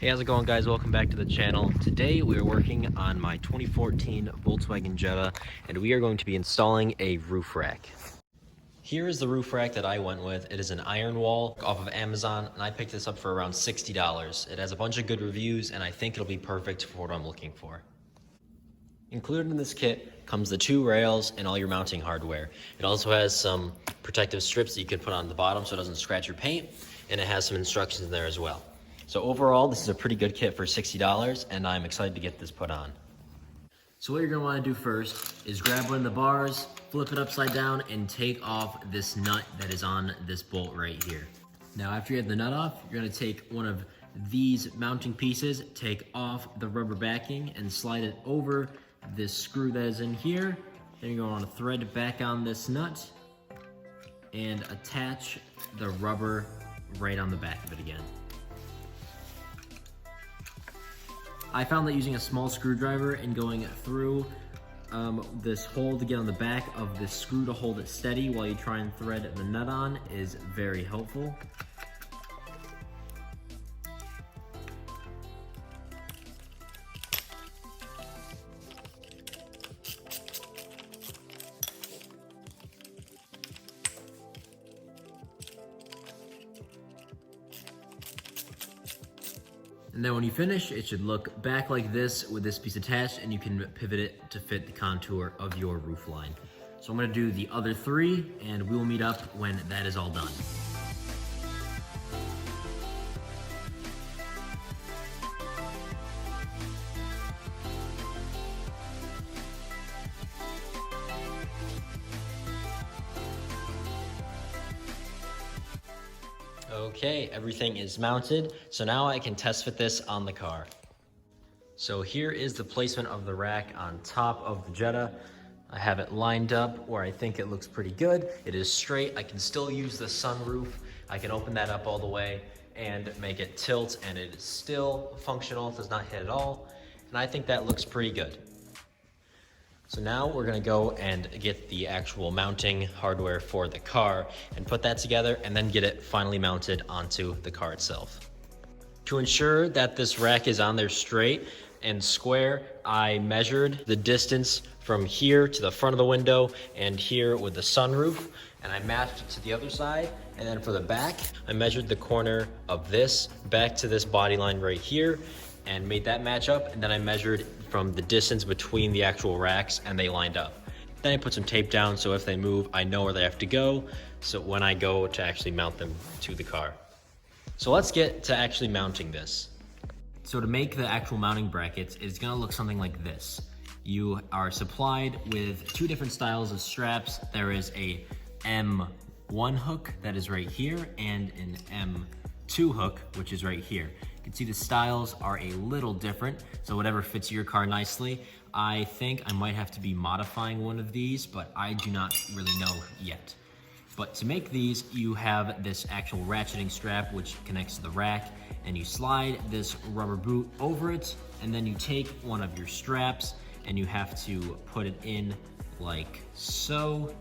Hey, how's it going, guys? Welcome back to the channel. Today we are working on my 2014 Volkswagen Jetta, and we are going to be installing a roof rack. Here is the roof rack that I went with. It is an iron wall off of Amazon, and I picked this up for around $60. It has a bunch of good reviews, and I think it'll be perfect for what I'm looking for. Included in this kit comes the 2 rails and all your mounting hardware. It also has some protective strips that you can put on the bottom so it doesn't scratch your paint, and it has some instructions in there as well. So overall, this is a pretty good kit for $60, and I'm excited to get this put on. So what you're gonna wanna do first is grab one of the bars, flip it upside down, and take off this nut that is on this bolt right here. Now, after you have the nut off, you're gonna take one of these mounting pieces, take off the rubber backing, and slide it over this screw that is in here. Then you're gonna wanna thread back on this nut and attach the rubber right on the back of it again. I found that using a small screwdriver and going through this hole to get on the back of this screw to hold it steady while you try and thread the nut on is very helpful. And then when you finish, it should look back like this with this piece attached, and you can pivot it to fit the contour of your roof line. So I'm gonna do the other 3, and we will meet up when that is all done. Okay, everything is mounted, so now I can test fit this on the car. So here is the placement of the rack on top of the Jetta. I have it lined up where I think it looks pretty good. It is straight. I can still use the sunroof. I can open that up all the way and make it tilt, and it is still functional. It does not hit at all, and I think that looks pretty good. So now we're gonna go and get the actual mounting hardware for the car and put that together and then get it finally mounted onto the car itself. To ensure that this rack is on there straight and square, I measured the distance from here to the front of the window and here with the sunroof, and I matched it to the other side. And then for the back, I measured the corner of this back to this body line right here and made that match up, and then I measured from the distance between the actual racks and they lined up. Then I put some tape down so if they move, I know where they have to go, so when I go to actually mount them to the car. So let's get to actually mounting this. So to make the actual mounting brackets, it's gonna look something like this. You are supplied with 2 different styles of straps. There is a M1 hook that is right here and an M2 hook, which is right here. You can see the styles are a little different, so whatever fits your car nicely. I think I might have to be modifying one of these, but I do not really know yet. But to make these, you have this actual ratcheting strap which connects to the rack, and you slide this rubber boot over it, and then you take one of your straps and you have to put it in like so.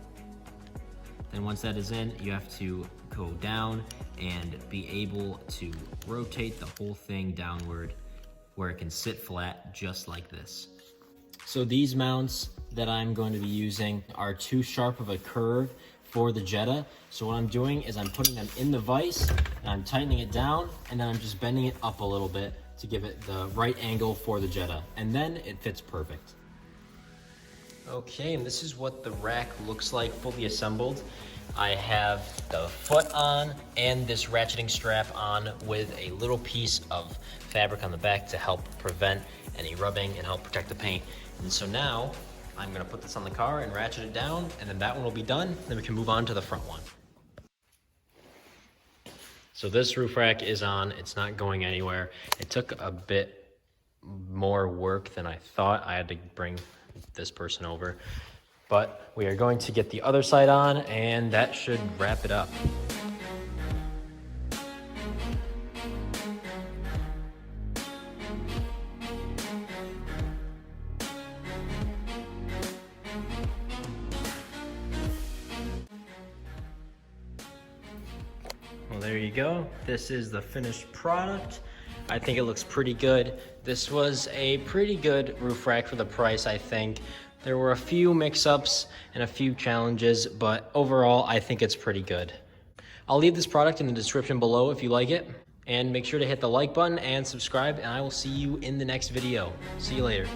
Then once that is in, you have to go down and be able to rotate the whole thing downward where it can sit flat just like this. So these mounts that I'm going to be using are too sharp of a curve for the Jetta. So what I'm doing is I'm putting them in the vise and I'm tightening it down, and then I'm just bending it up a little bit to give it the right angle for the Jetta, and then it fits perfect. Okay, and this is what the rack looks like fully assembled. I have the foot on and this ratcheting strap on with a little piece of fabric on the back to help prevent any rubbing and help protect the paint. And so now I'm gonna put this on the car and ratchet it down, and then that one will be done. Then we can move on to the front one. So this roof rack is on, it's not going anywhere. It took a bit more work than I thought. I had to bring this person over. But we are going to get the other side on, and that should wrap it up. Well, there you go. This is the finished product. I think it looks pretty good. This was a pretty good roof rack for the price, I think. There were a few mix-ups and a few challenges, but overall, I think it's pretty good. I'll leave this product in the description below if you like it. And make sure to hit the like button and subscribe, and I will see you in the next video. See you later.